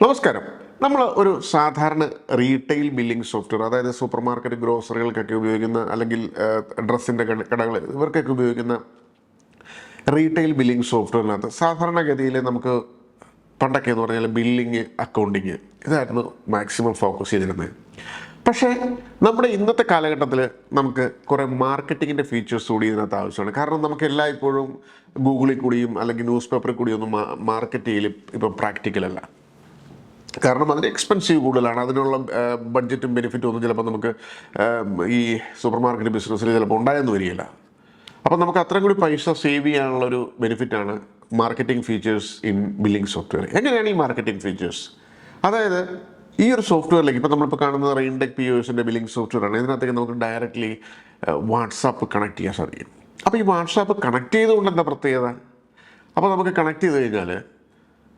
നമസ്കാരം. നമ്മൾ ഒരു സാധാരണ റീറ്റെയിൽ ബില്ലിംഗ് സോഫ്റ്റ്വെയർ, അതായത് സൂപ്പർ മാർക്കറ്റ്, ഗ്രോസറികൾക്കൊക്കെ ഉപയോഗിക്കുന്ന, അല്ലെങ്കിൽ ഡ്രസ്സിൻ്റെ കടകൾ, ഇവർക്കൊക്കെ ഉപയോഗിക്കുന്ന റീറ്റെയിൽ ബില്ലിംഗ് സോഫ്റ്റ്വെയറിനകത്ത് സാധാരണഗതിയിൽ നമുക്ക് പണ്ടൊക്കെ എന്ന് പറഞ്ഞാൽ ബില്ലിങ്, അക്കൗണ്ടിങ് ഇതായിരുന്നു മാക്സിമം ഫോക്കസ് ചെയ്തിരുന്നത്. പക്ഷേ നമ്മുടെ ഇന്നത്തെ കാലഘട്ടത്തിൽ നമുക്ക് കുറേ മാർക്കറ്റിങ്ങിൻ്റെ ഫീച്ചേഴ്സ് കൂടി ഇതിനകത്ത് ആവശ്യമാണ്. കാരണം നമുക്ക് എല്ലായ്പ്പോഴും ഗൂഗിളിൽ കൂടിയും അല്ലെങ്കിൽ ന്യൂസ് പേപ്പറിൽ കൂടിയൊന്നും മാർക്കറ്റ് ചെയ്യൽ ഇപ്പം പ്രാക്ടിക്കലല്ല. കാരണം അതിന് എക്സ്പെൻസീവ് കൂടുതലാണ്. അതിനുള്ള ബഡ്ജറ്റും ബെനിഫിറ്റും ഒന്നും ചിലപ്പോൾ നമുക്ക് ഈ സൂപ്പർ മാർക്കറ്റ് ബിസിനസ്സിൽ ചിലപ്പോൾ ഉണ്ടായെന്ന് വരികയില്ല. അപ്പം നമുക്ക് അത്രയും കൂടി പൈസ സേവ് ചെയ്യാനുള്ളൊരു ബെനിഫിറ്റാണ് marketing features in billing software. എങ്ങനെയാണ് ഈ മാർക്കറ്റിംഗ് ഫീച്ചേഴ്സ്? അതായത് ഈ ഒരു സോഫ്റ്റ്വെയറിലേക്ക് ഇപ്പോൾ നമ്മളിപ്പോൾ കാണുന്നത് റെയിൻടെക് POSൻ്റെ ബില്ലിംഗ് സോഫ്റ്റ്വെയറാണ്. ഇതിനകത്തേക്ക് നമുക്ക് ഡയറക്റ്റ്ലി വാട്സാപ്പ് കണക്ട് ചെയ്യാൻ സാധിക്കും. അപ്പോൾ ഈ വാട്സാപ്പ് കണക്ട് ചെയ്തുകൊണ്ട് എന്താ പ്രത്യേകത? അപ്പോൾ നമുക്ക് കണക്ട് ചെയ്ത് കഴിഞ്ഞാൽ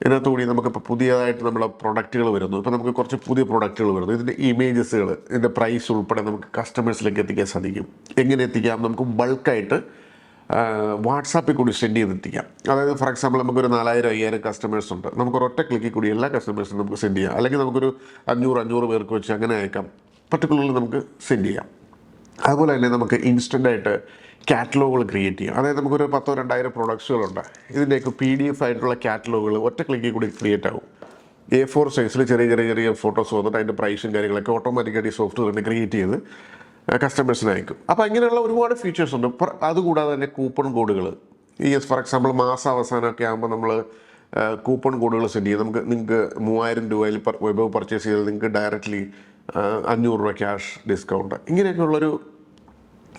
ഇതിനകത്തുകൂടി നമുക്കിപ്പോൾ പുതിയതായിട്ട് നമ്മുടെ പ്രൊഡക്റ്റുകൾ വരുന്നു. ഇപ്പോൾ നമുക്ക് കുറച്ച് പുതിയ പ്രൊഡക്റ്റുകൾ വരുന്നു. ഇതിൻ്റെ ഇമേജസുകൾ, ഇതിൻ്റെ പ്രൈസ് ഉൾപ്പെടെ നമുക്ക് കസ്റ്റമേഴ്സിലേക്ക് എത്തിക്കാൻ സാധിക്കും. എങ്ങനെ എത്തിക്കാം? നമുക്ക് ബൾക്കായിട്ട് വാട്സാപ്പിൽ കൂടി സെൻഡ് ചെയ്തെത്തിക്കാം. അതായത് ഫോർ എക്സാമ്പിൾ നമുക്കൊരു 4000-5000 കസ്റ്റമേഴ്സ് ഉണ്ട്. നമുക്കൊരു ഒറ്റ ക്ലിക്കിൽ കൂടി എല്ലാ കസ്റ്റമേഴ്സിനും നമുക്ക് സെൻഡ് ചെയ്യാം. അല്ലെങ്കിൽ നമുക്കൊരു 500 പേർക്ക് വെച്ച് അങ്ങനെ അയക്കാം. പർട്ടിക്കുലർലി നമുക്ക് സെൻഡ് ചെയ്യാം. അതുപോലെ തന്നെ നമുക്ക് ഇൻസ്റ്റൻ്റായിട്ട് കാറ്റലോഗുകൾ ക്രിയേറ്റ് ചെയ്യാം. അതായത് നമുക്കൊരു 10,000-2000 പ്രൊഡക്ട്സുകളുണ്ട്. ഇതിൻ്റെയൊക്കെ PDF ആയിട്ടുള്ള കാറ്റലോഗുകൾ ഒറ്റ ക്ലിക്കിൽ കൂടി ക്രിയേറ്റ് ആകും. A4 സൈസിൽ ചെറിയ ഫോട്ടോസ് വന്നിട്ട് അതിൻ്റെ പ്രൈസും കാര്യങ്ങളൊക്കെ ഓട്ടോമാറ്റിക്കായിട്ട് ഈ സോഫ്റ്റ്വെയർ തന്നെ ക്രിയേറ്റ് ചെയ്ത് കസ്റ്റമേഴ്സിന് അയക്കും. അപ്പോൾ ഇങ്ങനെയുള്ള ഒരുപാട് ഫീച്ചേഴ്സ് ഉണ്ട്. അതുകൂടാതെ തന്നെ കൂപ്പൺ കോഡുകൾ, ഫോർ എക്സാമ്പിൾ മാസാവസാനമൊക്കെ ആകുമ്പോൾ നമ്മൾ കൂപ്പൺ കോഡുകൾ സെൻഡ് ചെയ്യും. നിങ്ങൾക്ക് 3000 രൂപയിൽ വെബ് പർച്ചേസ് ചെയ്താൽ നിങ്ങൾക്ക് ഡയറക്റ്റ്ലി 500 രൂപ ക്യാഷ് ഡിസ്കൗണ്ട്, ഇങ്ങനെയൊക്കെയുള്ളൊരു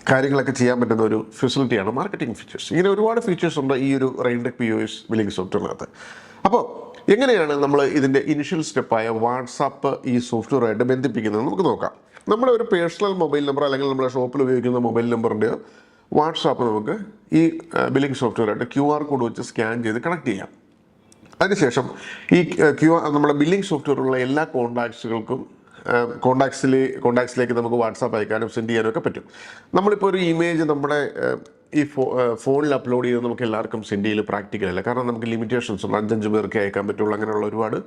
കാര്യങ്ങളൊക്കെ ചെയ്യാൻ പറ്റുന്ന ഒരു ഫെസിലിറ്റിയാണ് മാർക്കറ്റിംഗ് ഫീച്ചേഴ്സ്. ഇങ്ങനെ ഒരുപാട് ഫീച്ചേഴ്സ് ഉണ്ട് ഈ ഒരു റെയിൻടെക് POS ബില്ലിംഗ് സോഫ്റ്റ്വെയറിനകത്ത്. അപ്പോൾ എങ്ങനെയാണ് നമ്മൾ ഇതിൻ്റെ ഇനിഷ്യൽ സ്റ്റെപ്പായ വാട്സാപ്പ് ഈ സോഫ്റ്റ്വെയറായിട്ട് ബന്ധിപ്പിക്കുന്നത് നമുക്ക് നോക്കാം. നമ്മുടെ ഒരു പേഴ്സണൽ മൊബൈൽ നമ്പർ അല്ലെങ്കിൽ നമ്മുടെ ഷോപ്പിൽ ഉപയോഗിക്കുന്ന മൊബൈൽ നമ്പറിൻ്റെയോ വാട്സാപ്പ് നമുക്ക് ഈ ബില്ലിംഗ് സോഫ്റ്റ്വെയറായിട്ട് QR കോഡ് വെച്ച് സ്കാൻ ചെയ്ത് കണക്ട് ചെയ്യാം. അതിനുശേഷം ഈ നമ്മുടെ ബില്ലിംഗ് സോഫ്റ്റ്വെയറുള്ള എല്ലാ കോണ്ടാക്ട്സിലേക്ക് നമുക്ക് വാട്സാപ്പ് അയക്കാനും സെൻഡ് ചെയ്യാനും ഒക്കെ പറ്റും. നമ്മളിപ്പോൾ ഒരു ഇമേജ് നമ്മുടെ ഈ ഫോണിൽ അപ്ലോഡ് ചെയ്ത് നമുക്ക് എല്ലാവർക്കും സെൻഡ് ചെയ്യൽ പ്രാക്ടിക്കലല്ല. കാരണം നമുക്ക് ലിമിറ്റേഷൻസ് ഉണ്ട്. 5 പേർക്ക് അയക്കാൻ പറ്റുള്ളൂ. അങ്ങനെയുള്ള ഒരുപാട്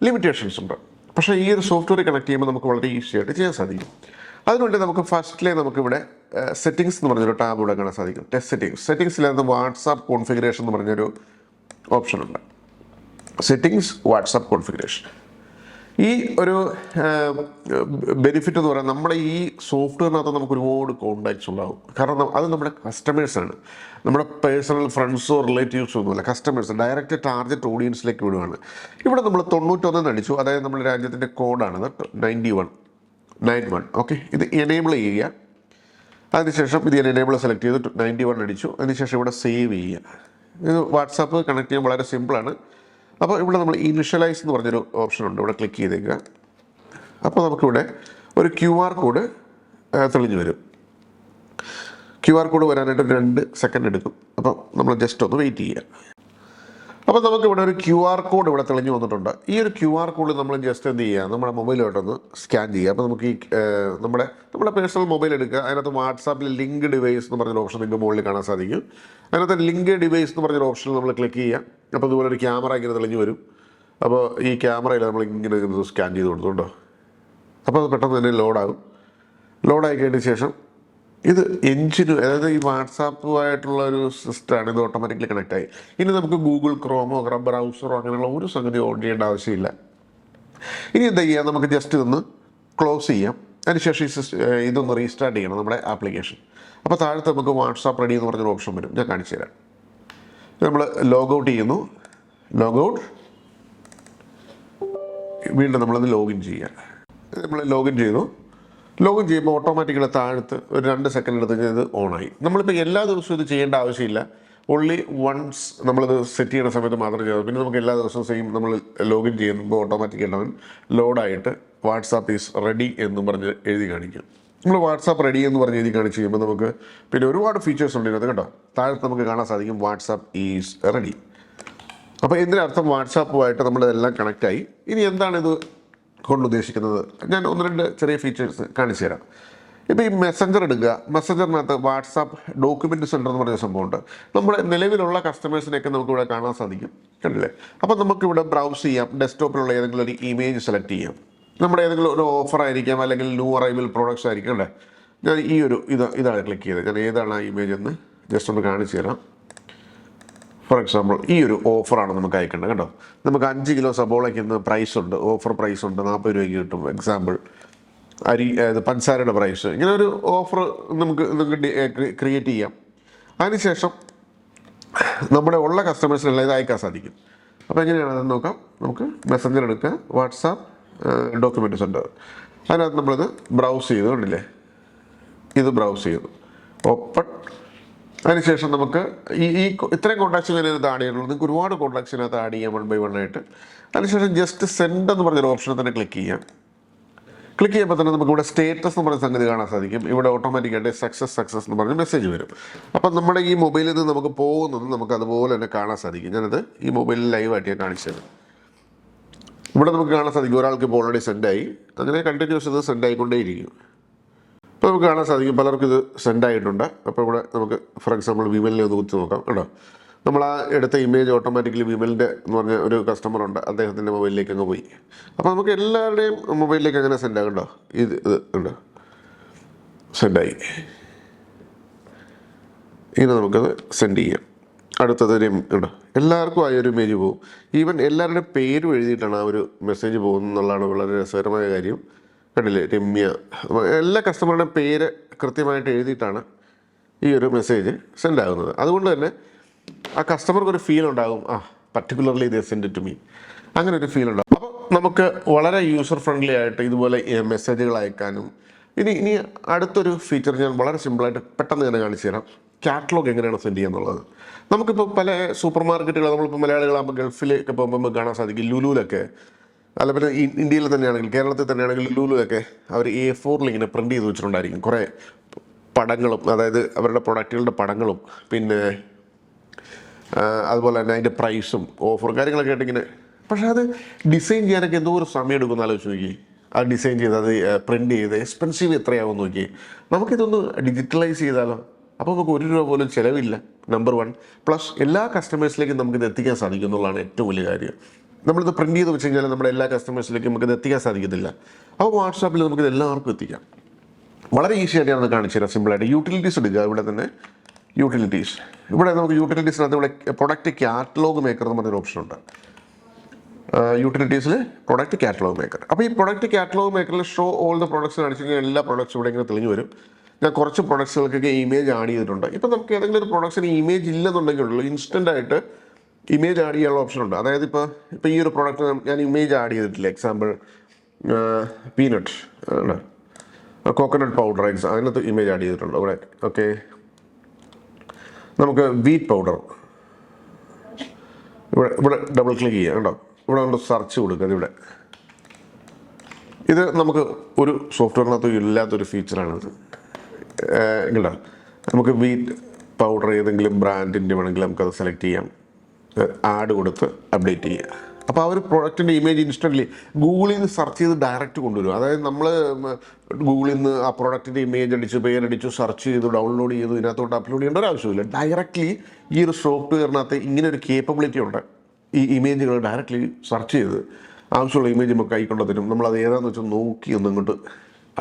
ലിമിറ്റേഷൻസ് ഉണ്ട്. പക്ഷേ ഈ ഒരു സോഫ്റ്റ്വെയർ കണക്ട് ചെയ്യുമ്പോൾ നമുക്ക് വളരെ ഈസി ആയിട്ട് ചെയ്യാൻ സാധിക്കും. അതിനുവേണ്ടി നമുക്ക് ഫസ്റ്റിലെ നമുക്കിവിടെ സെറ്റിംഗ്സ് എന്ന് പറഞ്ഞൊരു ടാബ് ഇവിടെ കാണാൻ സാധിക്കും. സെറ്റിംഗ്സിലത് വാട്സാപ്പ് കോൺഫിഗറേഷൻ എന്ന് പറഞ്ഞൊരു ഓപ്ഷൻ ഉണ്ട്. Settings WhatsApp configuration. ഈ ഒരു ബെനിഫിറ്റ് എന്ന് പറയുന്നത് നമ്മുടെ ഈ സോഫ്റ്റ്വെയറിനകത്ത് നമുക്ക് ഒരുപാട് കോണ്ടാക്ട്സ് ഉണ്ടാകും. കാരണം അത് നമ്മുടെ കസ്റ്റമേഴ്സാണ്. നമ്മുടെ പേഴ്സണൽ ഫ്രണ്ട്സോ റിലേറ്റീവ്സോ ഒന്നുമല്ല, കസ്റ്റമേഴ്സ് ഡയറക്റ്റ് ടാർഗറ്റ് ഓഡിയൻസിലേക്ക് വിടുകയാണ്. ഇവിടെ നമ്മൾ 91 അടിച്ചു. അതായത് നമ്മുടെ രാജ്യത്തിൻ്റെ കോഡാണ് 9191. ഓക്കെ, ഇത് എനേബിൾ ചെയ്യുക. അതിനുശേഷം ഇത് എനേബിൾ സെലക്ട് ചെയ്ത് 91 അടിച്ചു. അതിനുശേഷം ഇവിടെ സേവ് ചെയ്യുക. ഇത് വാട്സാപ്പ് കണക്ട് ചെയ്യാൻ വളരെ സിമ്പിളാണ്. അപ്പോൾ ഇവിടെ നമ്മൾ ഇനിഷ്യലൈസ് എന്ന് പറഞ്ഞൊരു ഓപ്ഷൻ ഉണ്ട്. ഇവിടെ ക്ലിക്ക് ചെയ്തേക്കുക. അപ്പോൾ നമുക്കിവിടെ ഒരു QR കോഡ് തെളിഞ്ഞു വരും. QR കോഡ് വരാനായിട്ട് 2 സെക്കൻഡ് എടുക്കും. അപ്പം നമ്മൾ ജസ്റ്റ് ഒന്ന് വെയിറ്റ് ചെയ്യുക. അപ്പോൾ നമുക്കിവിടെ ഒരു QR കോഡ് ഇവിടെ തെളിഞ്ഞു വന്നിട്ടുണ്ട്. ഈ ഒരു QR കോഡ് നമ്മൾ ജസ്റ്റ് എന്ത് ചെയ്യുക, നമ്മുടെ മൊബൈലോട്ടൊന്ന് സ്കാൻ ചെയ്യുക. അപ്പോൾ നമുക്ക് ഈ നമ്മുടെ പേഴ്സണൽ മൊബൈൽ എടുക്കുക. അതിനകത്ത് വാട്സാപ്പിൽ ലിങ്ക് ഡിവൈസ് എന്ന് പറഞ്ഞൊരു ഓപ്ഷൻ നിങ്ങൾക്ക് മുകളിൽ കാണാൻ സാധിക്കും. അതിനകത്ത് ലിങ്ക് ഡിവൈസ് എന്ന് പറഞ്ഞൊരു ഓപ്ഷനിൽ നമ്മൾ ക്ലിക്ക് ചെയ്യുക. അപ്പോൾ അതുപോലെ ഒരു ക്യാമറ ഇങ്ങനെ തെളിഞ്ഞു വരും. അപ്പോൾ ഈ ക്യാമറയിൽ നമ്മൾ ഇങ്ങനെ സ്കാൻ ചെയ്ത് കൊടുത്തുണ്ടോ. അപ്പോൾ അത് പെട്ടെന്ന് തന്നെ ലോഡായി കഴിഞ്ഞ ശേഷം ഇത് എഞ്ചിന്, അതായത് ഈ വാട്സാപ്പുമായിട്ടുള്ള ഒരു സിസ്റ്റമാണ്. ഇത് ഓട്ടോമാറ്റിക്കലി കണക്ട് ആയി. ഇനി നമുക്ക് ഗൂഗിൾ ക്രോമോ ബ്രൗസറോ അങ്ങനെയുള്ള ഒരു സംഗതി ഓൺ ചെയ്യേണ്ട ആവശ്യമില്ല. ഇനി എന്താ ചെയ്യുക, നമുക്ക് ജസ്റ്റ് ഇതൊന്ന് ക്ലോസ് ചെയ്യാം. അതിനുശേഷം ഇതൊന്ന് റീസ്റ്റാർട്ട് ചെയ്യണം നമ്മുടെ ആപ്ലിക്കേഷൻ. അപ്പോൾ താഴത്ത് നമുക്ക് വാട്സാപ്പ് റെഡി എന്ന് പറഞ്ഞൊരു ഓപ്ഷൻ വരും. ഞാൻ കാണിച്ചു തരാം. നമ്മൾ ലോഗൗട്ട് ചെയ്യുന്നു. വീണ്ടും നമ്മളത് ലോഗിൻ ചെയ്യുക. നമ്മൾ ലോഗിൻ ചെയ്യുമ്പോൾ ഓട്ടോമാറ്റിക്കലി താഴത്ത് ഒരു 2 സെക്കൻഡ് എടുത്ത് ഇത് ഓണായി. നമ്മളിപ്പോൾ എല്ലാ ദിവസവും ഇത് ചെയ്യേണ്ട ആവശ്യമില്ല. ഓൺലി വൺസ് നമ്മളിത് സെറ്റ് ചെയ്യുന്ന സമയത്ത് മാത്രം ചെയ്താൽ പിന്നെ നമുക്ക് എല്ലാ ദിവസവും നമ്മൾ ലോഗിൻ ചെയ്യുമ്പോൾ ഓട്ടോമാറ്റിക്കായിട്ട് ലോഡായിട്ട് വാട്സാപ്പ് ഈസ് റെഡി എന്നും പറഞ്ഞ് എഴുതി കാണിക്കും. നമ്മൾ വാട്സാപ്പ് റെഡി എന്ന് പറഞ്ഞ് എഴുതി കാണിച്ച് കഴിയുമ്പോൾ നമുക്ക് പിന്നെ ഒരുപാട് ഫീച്ചേഴ്സ് ഉണ്ട് ഇതിനകത്ത് കേട്ടോ. താഴത്ത് നമുക്ക് കാണാൻ സാധിക്കും വാട്സാപ്പ് ഈസ് റെഡി. അപ്പോൾ ഇതിനർത്ഥം വാട്സാപ്പുമായിട്ട് നമ്മളെല്ലാം കണക്റ്റായി. ഇനി എന്താണ് ഇത് കൊണ്ട് ഉദ്ദേശിക്കുന്നത്? ഞാൻ 1-2 ചെറിയ ഫീച്ചേഴ്സ് കാണിച്ചു തരാം. ഇപ്പോൾ ഈ മെസ്സഞ്ചർ എടുക്കുക, മെസ്സഞ്ചറിനകത്ത് വാട്സാപ്പ് ഡോക്യുമെൻ്റ് സെൻറ്റർ എന്ന് പറഞ്ഞ സംഭവമുണ്ട്. നമ്മുടെ നിലവിലുള്ള കസ്റ്റമേഴ്സിനെയൊക്കെ നമുക്കിവിടെ കാണാൻ സാധിക്കും, കണ്ടില്ലേ? അപ്പോൾ നമുക്കിവിടെ ബ്രൗസ് ചെയ്യാം, ഡെസ്ക്ടോപ്പിലുള്ള ഏതെങ്കിലും ഒരു ഇമേജ് സെലക്ട് ചെയ്യാം. നമ്മുടെ ഏതെങ്കിലും ഒരു ഓഫർ ആയിരിക്കാം, അല്ലെങ്കിൽ ന്യൂ അറൈവൽ പ്രോഡക്റ്റ്സ് ആയിരിക്കും, അല്ലേ? ഞാൻ ഈ ഒരു ഇതാണ് ക്ലിക്ക് ചെയ്തത്. ഞാൻ ഏതാണ് ആ ഇമേജ് എന്ന് ജസ്റ്റ് ഒന്ന് കാണിച്ചു തരാം. ഫോർ എക്സാമ്പിൾ ഈ ഒരു ഓഫറാണ് നമുക്ക് അയക്കേണ്ടത്, കേട്ടോ. നമുക്ക് 5 കിലോ സബോളയ്ക്ക് ഇന്ന് പ്രൈസ് ഉണ്ട്, ഓഫർ പ്രൈസ് ഉണ്ട്, 40 രൂപയ്ക്ക് കിട്ടും. എക്സാമ്പിൾ പഞ്ചസാരയുടെ പ്രൈസ്, ഇങ്ങനെ ഒരു ഓഫർ നമുക്ക് ക്രിയേറ്റ് ചെയ്യാം. അതിനുശേഷം നമ്മുടെ ഉള്ള കസ്റ്റമേഴ്സിനെല്ലാം ഇത് അയക്കാൻ സാധിക്കും. അപ്പോൾ എങ്ങനെയാണെന്ന് നോക്കാം. നമുക്ക് മെസ്സഞ്ചർ എടുക്കുക, വാട്സാപ്പ് ഡോക്യുമെൻ്റ് സെൻറ്റർ, അതിനകത്ത് നമ്മളിത് ബ്രൗസ് ചെയ്ത്, കണ്ടില്ലേ? ഇത് ബ്രൗസ് ചെയ്തു, ഓപ്പൺ. അതിനുശേഷം നമുക്ക് ഈ ഇത്രയും കോൺടാക്ട്സ് ഇതിനകത്ത് ആഡ് ചെയ്യാനുള്ളൂ. നിങ്ങൾക്ക് ഒരുപാട് കോൺടാക്ട്സിനകത്ത് ആഡ് ചെയ്യാം 1 by 1 ആയിട്ട്. അതിനുശേഷം ജസ്റ്റ് സെൻഡ് എന്ന് പറഞ്ഞൊരു ഓപ്ഷനെ തന്നെ ക്ലിക്ക് ചെയ്യാം. ക്ലിക്ക് ചെയ്യുമ്പോൾ തന്നെ നമുക്കിവിടെ സ്റ്റേറ്റസ് എന്ന് പറയുന്ന സംഗതി കാണാൻ സാധിക്കും. ഇവിടെ ഓട്ടോമാറ്റിക്കായിട്ട് സക്സസ് എന്ന് പറഞ്ഞ് മെസ്സേജ് വരും. അപ്പം നമ്മുടെ ഈ മൊബൈലിൽ നിന്ന് നമുക്ക് പോകുന്നത് നമുക്ക് അതുപോലെ തന്നെ കാണാൻ സാധിക്കും. ഞാനത് ഈ മൊബൈലിൽ ലൈവായിട്ട് ഞാൻ കാണിച്ചത്. ഇവിടെ നമുക്ക് കാണാൻ സാധിക്കും ഒരാൾക്ക് ഇപ്പോൾ ഓൾറെഡി സെൻഡായി. അങ്ങനെ കണ്ടിന്യൂസ് ഇത് സെൻഡ് ആയിക്കൊണ്ടേയിരിക്കും. അപ്പോൾ നമുക്ക് കാണാൻ സാധിക്കും പലർക്കും ഇത് സെൻഡ് ആയിട്ടുണ്ട്. അപ്പോൾ ഇവിടെ നമുക്ക് ഫോർ എക്സാമ്പിൾ വിമലിനെ ഒന്ന് കുത്തി നോക്കാം, കേട്ടോ. നമ്മൾ ആ എടുത്ത ഇമേജ് ഓട്ടോമാറ്റിക്കലി വിമലിൻ്റെ എന്ന് പറഞ്ഞ ഒരു കസ്റ്റമറുണ്ട്, അദ്ദേഹത്തിൻ്റെ മൊബൈലിലേക്ക് അങ്ങ് പോയി. അപ്പോൾ നമുക്ക് എല്ലാവരുടെയും മൊബൈലിലേക്ക് അങ്ങനെ സെൻഡ് ആകണ്ടോ? ഇത് ഉണ്ട്, സെൻഡായി. ഇങ്ങനെ നമുക്കത് സെൻഡ് ചെയ്യാം. അടുത്തത് ഉണ്ടോ, എല്ലാവർക്കും ആ ഒരു ഇമേജ് പോകും. ഈവൻ എല്ലാവരുടെയും പേരും എഴുതിയിട്ടാണ് ആ ഒരു മെസ്സേജ് പോകുന്നത് എന്നുള്ളതാണ് വളരെ രസകരമായ കാര്യം. കണ്ടില്ലേ, രമ്യ. എല്ലാ കസ്റ്റമറുടെയും പേര് കൃത്യമായിട്ട് എഴുതിയിട്ടാണ് ഈ ഒരു മെസ്സേജ് സെൻഡ് ആകുന്നത്. അതുകൊണ്ട് തന്നെ ആ കസ്റ്റമർക്ക് ഒരു ഫീൽ ഉണ്ടാകും, particularly they send to me, അങ്ങനെ ഒരു ഫീൽ ഉണ്ടാകും. അപ്പോൾ നമുക്ക് വളരെ യൂസർ ഫ്രണ്ട്ലി ആയിട്ട് ഇതുപോലെ മെസ്സേജുകൾ അയക്കാനും. ഇനി അടുത്തൊരു ഫീച്ചർ ഞാൻ വളരെ സിമ്പിളായിട്ട് പെട്ടെന്ന് തന്നെ കാണിച്ചു തരാം. കാറ്റലോഗ് എങ്ങനെയാണ് സെൻഡ് ചെയ്യുക എന്നുള്ളത്. നമുക്കിപ്പോൾ പല സൂപ്പർ മാർക്കറ്റുകൾ, നമ്മളിപ്പോൾ മലയാളികളാകുമ്പോൾ ഗൾഫിലേക്ക് പോകുമ്പോൾ നമുക്ക് കാണാൻ സാധിക്കും. ലുലുവിലൊക്കെ, അല്ല പിന്നെ ഇന്ത്യയിൽ തന്നെയാണെങ്കിൽ, കേരളത്തിൽ തന്നെയാണെങ്കിൽ ലുലുവിലൊക്കെ അവർ A4 ഇങ്ങനെ പ്രിൻ്റ് ചെയ്ത് വെച്ചിട്ടുണ്ടായിരിക്കും കുറേ പടങ്ങളും, അതായത് അവരുടെ പ്രൊഡക്റ്റുകളുടെ പടങ്ങളും, പിന്നെ അതുപോലെ തന്നെ അതിൻ്റെ പ്രൈസും ഓഫറും കാര്യങ്ങളൊക്കെ ആയിട്ടിങ്ങനെ. പക്ഷേ അത് ഡിസൈൻ ചെയ്യാനൊക്കെ എന്തോ ഒരു സമയം എടുക്കുമെന്ന് ആലോചിച്ച് നോക്കി. അത് ഡിസൈൻ ചെയ്ത് അത് പ്രിൻ്റ് ചെയ്ത് എക്സ്പെൻസീവ് എത്രയാവും നോക്കി. നമുക്കിതൊന്ന് ഡിജിറ്റലൈസ് ചെയ്താലോ? അപ്പോൾ നമുക്ക് 1 രൂപ പോലും ചിലവില്ല, നമ്പർ 1. പ്ലസ് എല്ലാ കസ്റ്റമേഴ്സിലേക്കും നമുക്കിത് എത്തിക്കാൻ സാധിക്കും എന്നുള്ളതാണ് ഏറ്റവും വലിയ കാര്യം. നമ്മളിത് പ്രിൻ്റ് ചെയ്ത് വെച്ച് കഴിഞ്ഞാൽ നമ്മുടെ എല്ലാ കസ്റ്റമേഴ്സിലേക്കും നമുക്കിത് എത്തിക്കാൻ സാധിക്കത്തില്ല. അപ്പോൾ വാട്സാപ്പിൽ നമുക്കിത് എല്ലാവർക്കും എത്തിക്കാം. വളരെ ഈസി ആയിട്ട് ഞാനത് കാണിച്ചു തരാം സിമ്പിളായിട്ട്. യൂട്ടിലിറ്റീസ് എടുക്കുക, ഇവിടെ തന്നെ യൂട്ടിലിറ്റീസ്. ഇവിടെ നമുക്ക് യൂട്ടിലിറ്റീസിനകത്ത് ഇവിടെ പ്രൊഡക്റ്റ് കാറ്റലോഗ് മേക്കർ എന്ന് പറഞ്ഞൊരു ഓപ്ഷൻ ഉണ്ട്. യൂട്ടിലിറ്റീസിൽ പ്രൊഡക്റ്റ് കാറ്റലോഗ് മേക്കർ. അപ്പോൾ ഈ പ്രൊഡക്റ്റ് കാറ്റലോഗ് മേക്കറിൽ ഷോ ഓൾ ദ പ്രൊഡക്ട്സ് കാണിച്ചു കഴിഞ്ഞാൽ എല്ലാ പ്രൊഡക്ട്സും ഇവിടെ ഇങ്ങനെ തെളിഞ്ഞു വരും. ഞാൻ കുറച്ച് പ്രൊഡക്ട്സുകൾക്കൊക്കെ ഇമേജ് ആഡ് ചെയ്തിട്ടുണ്ട്. ഇപ്പോൾ നമുക്ക് ഏതെങ്കിലും ഒരു പ്രൊഡക്ട്സിന് ഇമേജ് ഇല്ലെന്നുണ്ടെങ്കിലുള്ളൂ ഇൻസ്റ്റൻ്റ് ആയിട്ട് ഇമേജ് ആഡ് ചെയ്യാനുള്ള ഓപ്ഷൻ ഉണ്ട്. അതായത് ഇപ്പോൾ ഈ ഒരു പ്രൊഡക്റ്റ് ഞാൻ ഇമേജ് ആഡ് ചെയ്തിട്ടില്ല. എക്സാമ്പിൾ പീനട്ട്, കോക്കനട്ട് പൗഡർ, അതിനകത്ത് ഇമേജ് ആഡ് ചെയ്തിട്ടുണ്ട് ഇവിടെ. ഓക്കെ, നമുക്ക് വീറ്റ് പൗഡർ ഇവിടെ ഡബിൾ ക്ലിക്ക് ചെയ്യാം, കേട്ടോ. ഇവിടെ കൊണ്ട് സെർച്ച് കൊടുക്കുക. ഇവിടെ ഇത് നമുക്ക് ഒരു സോഫ്റ്റ്വെയറിനകത്ത് ഇല്ലാത്തൊരു ഫീച്ചറാണിത്. കേട്ടോ, നമുക്ക് വീറ്റ് പൗഡർ ഏതെങ്കിലും ബ്രാൻഡിൻ്റെ വേണമെങ്കിൽ നമുക്കത് സെലക്ട് ചെയ്യാം, ആഡ് കൊടുത്ത് അപ്ഡേറ്റ് ചെയ്യുക. അപ്പോൾ ആ ഒരു പ്രോഡക്റ്റിൻ്റെ ഇമേജ് ഇൻസ്റ്റൻ്റ്ലി ഗൂഗിളിൽ നിന്ന് സെർച്ച് ചെയ്ത് ഡയറക്റ്റ് കൊണ്ടുവരും. അതായത് നമ്മൾ ഗൂഗിളിൽ നിന്ന് ആ പ്രോഡക്റ്റിൻ്റെ ഇമേജ് അടിച്ച് പേരടിച്ച് സെർച്ച് ചെയ്ത് ഡൗൺലോഡ് ചെയ്ത് ഇതിനകത്തോട്ട് അപ്ലോഡ് ചെയ്യേണ്ട ഒരു ആവശ്യമില്ല. ഡയറക്റ്റ്ലി ഈ ഒരു സോഫ്റ്റ്വെയറിനകത്ത് ഇങ്ങനെ ഒരു കേപ്പബിലിറ്റി ഉണ്ട്. ഈ ഇമേജുകൾ ഡയറക്റ്റ്ലി സെർച്ച് ചെയ്ത് ആവശ്യമുള്ള ഇമേജ് നമുക്ക് കൈക്കൊണ്ട് തരും. നമ്മളത് ഏതാണെന്ന് വെച്ചാൽ നോക്കി ഒന്നിങ്ങോട്ട്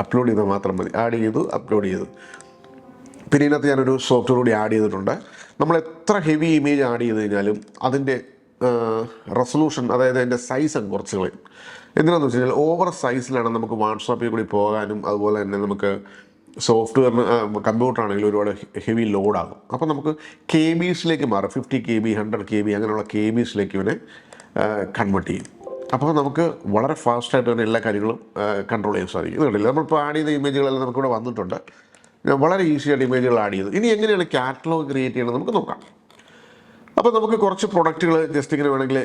അപ്ലോഡ് ചെയ്താൽ മാത്രം മതി. ആഡ് ചെയ്തു, അപ്ലോഡ് ചെയ്തു. പിന്നെ ഇതിനകത്ത് ഞാനൊരു സോഫ്റ്റ്വെയർ കൂടി ആഡ് ചെയ്തിട്ടുണ്ട്. നമ്മൾ എത്ര ഹെവി ഇമേജ് ആഡ് ചെയ്ത് കഴിഞ്ഞാലും അതിൻ്റെ റെസൊല്യൂഷൻ, അതായത് അതിൻ്റെ സൈസ് അങ്ങ് കുറച്ച് കളയും. എന്തിനാണെന്ന് വെച്ച് കഴിഞ്ഞാൽ ഓവർ സൈസിലാണ് നമുക്ക് വാട്സാപ്പിൽ കൂടി പോകാനും, അതുപോലെ തന്നെ നമുക്ക് സോഫ്റ്റ്വെയറിന് കമ്പ്യൂട്ടറാണെങ്കിലും ഒരുപാട് ഹെവി ലോഡാകും. അപ്പോൾ നമുക്ക് KBസിലേക്ക് മാറും. 50 KB, 100 KB അങ്ങനെയുള്ള KBസിലേക്ക് ഇവനെ കൺവേർട്ട് ചെയ്യും. അപ്പോൾ നമുക്ക് വളരെ ഫാസ്റ്റായിട്ട് തന്നെ എല്ലാ കാര്യങ്ങളും കൺട്രോൾ ചെയ്യാൻ സാധിക്കും. ഇതുകൊണ്ടില്ല, നമ്മളിപ്പോൾ ആഡ് ചെയ്ത ഇമേജുകളെല്ലാം നമുക്കിവിടെ വന്നിട്ടുണ്ട്. വളരെ ഈസിയായിട്ട് ഇമേജുകൾ ആഡ് ചെയ്തു. ഇനി എങ്ങനെയാണ് കാറ്റലോഗ് ക്രിയേറ്റ് ചെയ്യണമെന്ന് നമുക്ക് നോക്കാം. അപ്പോൾ നമുക്ക് കുറച്ച് പ്രൊഡക്റ്റുകൾ ജസ്റ്റ് ഇങ്ങനെ വേണമെങ്കിൽ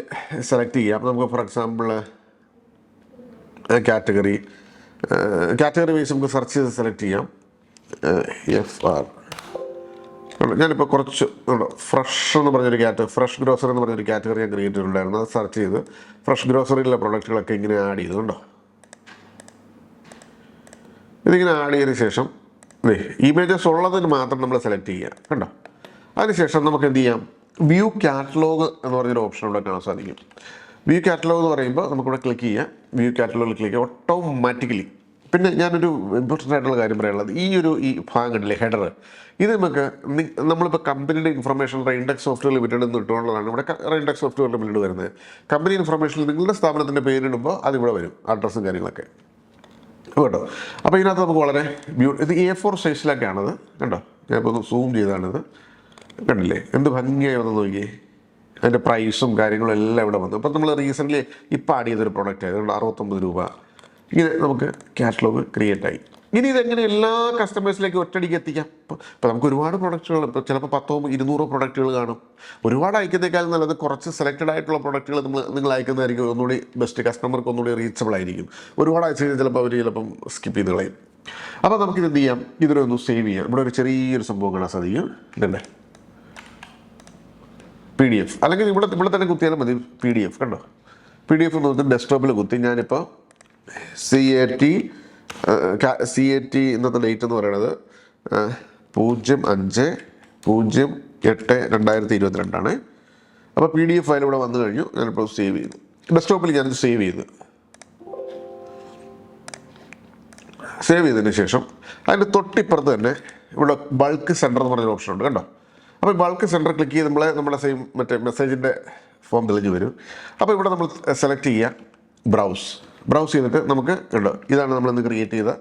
സെലക്ട് ചെയ്യാം. നമുക്ക് ഫോർ എക്സാമ്പിൾ കാറ്റഗറി വൈസ് നമുക്ക് സെർച്ച് ചെയ്ത് സെലക്ട് ചെയ്യാം. FR ഞാനിപ്പോൾ കുറച്ച് ഫ്രഷ് എന്ന് പറഞ്ഞൊരു ഫ്രഷ് ഗ്രോസറി എന്ന് പറഞ്ഞൊരു കാറ്റഗറി ഞാൻ ക്രിയേറ്റ് ചെയ്തിട്ടുണ്ടായിരുന്നു. അത് സെർച്ച് ചെയ്ത് ഫ്രഷ് ഗ്രോസറിയിലെ പ്രൊഡക്റ്റുകളൊക്കെ ഇങ്ങനെ ആഡ് ചെയ്തുണ്ടോ. ഇതിങ്ങനെ ആഡ് ചെയ്തതിന് ശേഷം ഇമേജസ് ഉള്ളതിന് മാത്രം നമ്മൾ സെലക്ട് ചെയ്യുക കണ്ടോ. അതിനുശേഷം നമുക്ക് എന്ത് ചെയ്യാം, വ്യൂ കാറ്റലോഗ് എന്ന് പറഞ്ഞൊരു ഓപ്ഷൻ ഇവിടെ കാണാൻ സാധിക്കും. വ്യൂ കാറ്റലോഗ് എന്ന് പറയുമ്പോൾ നമുക്കിവിടെ ക്ലിക്ക് ചെയ്യാം. വ്യൂ കാറ്റലോഗിൽ ക്ലിക്ക് ചെയ്യാം, ഓട്ടോമാറ്റിക്കലി. പിന്നെ ഞാനൊരു ഇമ്പോർട്ടൻ്റ് ആയിട്ടുള്ള കാര്യം പറയാനുള്ളത്, ഈ ഭാഗം കണ്ടില്ലേ, ഹെഡർ, ഇത് നമുക്ക് നമ്മളിപ്പോൾ കമ്പനിയുടെ ഇൻഫർമേഷൻ റെയിൻടെക് സോഫ്റ്റ്വെയർ ലിമിറ്റഡ് എന്ന് ഇട്ടുകൊണ്ടതാണ് ഇവിടെ റെയിൻടെക് സോഫ്റ്റ്വെയർ ലിമിറ്റഡ് വരുന്നത്. കമ്പനി ഇൻഫർമേഷനിൽ നിങ്ങളുടെ സ്ഥാപനത്തിൻ്റെ പേരിടുമ്പോൾ അതിവിടെ വരും, അഡ്രസ്സും കാര്യങ്ങളൊക്കെ കേട്ടോ. അപ്പോൾ ഇതിനകത്ത് നമുക്ക് വളരെ ഇത് A4 സൈസിലൊക്കെയാണത് കണ്ടോ. ഞാനിപ്പോൾ ഒന്ന് സൂം ചെയ്താണിത്, കണ്ടില്ലേ എന്ത് ഭംഗിയായി വന്ന് നോക്കിയേ. അതിൻ്റെ പ്രൈസും കാര്യങ്ങളും എല്ലാം ഇവിടെ വന്നു. അപ്പോൾ നമ്മൾ റീസെൻ്റ്ലി ഇപ്പോൾ ആഡ് ചെയ്തൊരു പ്രോഡക്റ്റ് ആയതുകൊണ്ട് 69 രൂപ. ഇങ്ങനെ നമുക്ക് കാറ്റലോഗ് ക്രിയേറ്റ് ആയി. ഇനി ഇതെങ്ങനെ എല്ലാ കസ്റ്റമേഴ്സിലേക്ക് ഒറ്റയടിക്ക് എത്തിക്കാം. ഇപ്പോൾ നമുക്ക് ഒരുപാട് പ്രൊഡക്റ്റുകൾ, ഇപ്പോൾ ചിലപ്പോൾ 10-200 പ്രൊഡക്റ്റുകൾ കാണും. ഒരുപാട് അയക്കുന്നേക്കാൾ നല്ലത് കുറച്ച് സെലക്റ്റഡ് ആയിട്ടുള്ള പ്രൊഡക്റ്റുകൾ നിങ്ങൾ അയക്കുന്നതായിരിക്കും ഒന്നുകൂടി ബെസ്റ്റ്, കസ്റ്റമർക്ക് ഒന്നുകൂടി റീച്ചബിൾ ആയിരിക്കും. ഒരുപാട് അയച്ചു കഴിഞ്ഞാൽ ചിലപ്പോൾ സ്കിപ്പ് ചെയ്ത് കളയും. അപ്പോൾ നമുക്കിത് എന്ത് ചെയ്യാം, ഇതിനൊന്ന് സേവ് ചെയ്യാം. ഇവിടെ ഒരു ചെറിയൊരു സംഭവം കാണാൻ സാധിക്കും, ഇതല്ലേ PDF, അല്ലെങ്കിൽ ഇവിടെ തന്നെ കുത്തിയാലും മതി. PDF കണ്ടോ, PDF എന്ന് പറഞ്ഞാൽ ഡെസ്ക്ടോപ്പിൽ കുത്തി. ഞാനിപ്പോൾ CAT ഇന്നത്തെ ഡേറ്റ് എന്ന് പറയുന്നത് 05/08/2022. അപ്പോൾ PDF ഫയൽ ഇവിടെ വന്നു കഴിഞ്ഞു. ഞാനിപ്പോൾ സേവ് ചെയ്തു, ഡെസ്ക്ടോപ്പിൽ ഞാനിത് സേവ് ചെയ്തതിന് ശേഷം അതിൻ്റെ തൊട്ടിപ്പുറത്ത് തന്നെ ഇവിടെ ബൾക്ക് സെൻറ്റർ എന്ന് പറഞ്ഞൊരു ഓപ്ഷൻ ഉണ്ട് കണ്ടോ. അപ്പോൾ ബൾക്ക് സെൻറ്റർ ക്ലിക്ക് ചെയ്ത് നമ്മുടെ സെയിം മറ്റേ മെസ്സേജിൻ്റെ ഫോം തെളിഞ്ഞ് വരും. അപ്പോൾ ഇവിടെ നമ്മൾ സെലക്ട് ചെയ്യുക ബ്രൗസ് ചെയ്തിട്ട് നമുക്ക് ഉണ്ടോ, ഇതാണ് നമ്മളിന്ന് ക്രിയേറ്റ് ചെയ്ത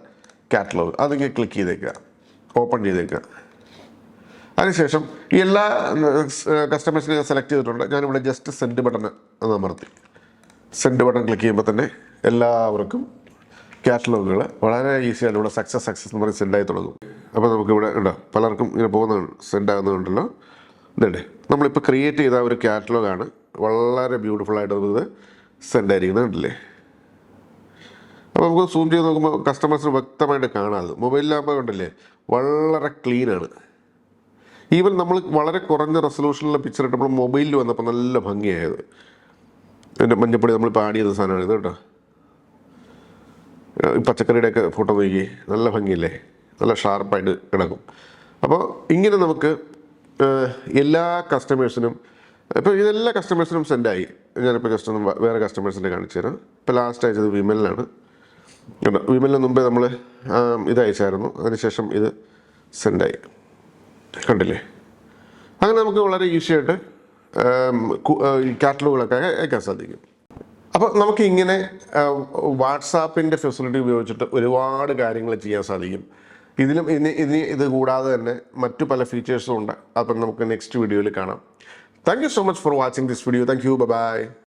കാറ്റലോഗ്. അതിങ്ങനെ ക്ലിക്ക് ചെയ്തേക്കുക, ഓപ്പൺ ചെയ്തേക്കുക. അതിനുശേഷം ഈ എല്ലാ കസ്റ്റമേഴ്സിനെ സെലക്ട് ചെയ്തിട്ടുണ്ട്. ഞാനിവിടെ ജസ്റ്റ് സെൻഡ് ബട്ടൺ അമർത്തി. സെൻഡ് ബട്ടൺ ക്ലിക്ക് ചെയ്യുമ്പോൾ തന്നെ എല്ലാവർക്കും കാറ്റലോഗുകൾ വളരെ ഈസിയായിട്ട് ഇവിടെ സക്സസ് എന്ന് പറഞ്ഞ് സെൻഡായി തുടങ്ങും. അപ്പോൾ നമുക്കിവിടെ ഉണ്ടോ, പലർക്കും ഇങ്ങനെ പോകുന്നതാണ്, സെൻഡ് ആകുന്നുണ്ടല്ലോ. ഇതേ നമ്മളിപ്പോൾ ക്രിയേറ്റ് ചെയ്ത ഒരു കാറ്റലോഗാണ്. വളരെ ബ്യൂട്ടിഫുള്ളായിട്ട് നമുക്ക് സെൻഡ് ആയിരിക്കുന്നത് കണ്ടില്ലേ. അപ്പോൾ നമുക്ക് സൂം ചെയ്ത് നോക്കുമ്പോൾ കസ്റ്റമേഴ്സിന് വ്യക്തമായിട്ട് കാണാതെ, മൊബൈലിലാകുമ്പോൾ കണ്ടില്ലേ വളരെ ക്ലീനാണ്. ഈവൻ നമ്മൾ വളരെ കുറഞ്ഞ റെസൊല്യൂഷനിലുള്ള പിക്ചർ ഇട്ടപ്പോൾ മൊബൈലിൽ വന്നപ്പോൾ നല്ല ഭംഗിയായത്. എൻ്റെ മഞ്ഞപ്പൊടി നമ്മളിപ്പോൾ ആഡ് ചെയ്ത സാധനമാണ് ഇത് കേട്ടോ. ഈ പച്ചക്കറിയുടെയൊക്കെ ഫോട്ടോ നോക്കി നല്ല ഭംഗിയില്ലേ, നല്ല ഷാർപ്പായിട്ട് കിടക്കും. അപ്പോൾ ഇങ്ങനെ നമുക്ക് എല്ലാ കസ്റ്റമേഴ്സിനും, ഇപ്പോൾ ഇതെല്ലാ കസ്റ്റമേഴ്സിനും സെൻഡായി. ഞാനിപ്പോൾ ജസ്റ്റ് ഒന്ന് വേറെ കസ്റ്റമേഴ്സിൻ്റെ കാണിച്ചു തരാം. ഇപ്പോൾ ലാസ്റ്റ് അയച്ചത് വിമലിനാണ്. വിമലിന് മുമ്പേ നമ്മൾ ഇത് അയച്ചായിരുന്നു, അതിനുശേഷം ഇത് സെൻഡായി കണ്ടില്ലേ. അങ്ങനെ നമുക്ക് വളരെ ഈസിയായിട്ട് കാറ്റലോഗുകളൊക്കെ അയക്കാൻ സാധിക്കും. അപ്പോൾ നമുക്ക് ഇങ്ങനെ വാട്സാപ്പിൻ്റെ ഫെസിലിറ്റി ഉപയോഗിച്ചിട്ട് ഒരുപാട് കാര്യങ്ങൾ ചെയ്യാൻ സാധിക്കും. ഇത് കൂടാതെ തന്നെ മറ്റു പല ഫീച്ചേഴ്സും ഉണ്ട്. അപ്പം നമുക്ക് നെക്സ്റ്റ് വീഡിയോയിൽ കാണാം. Thank you so much for watching this video. Thank you, by.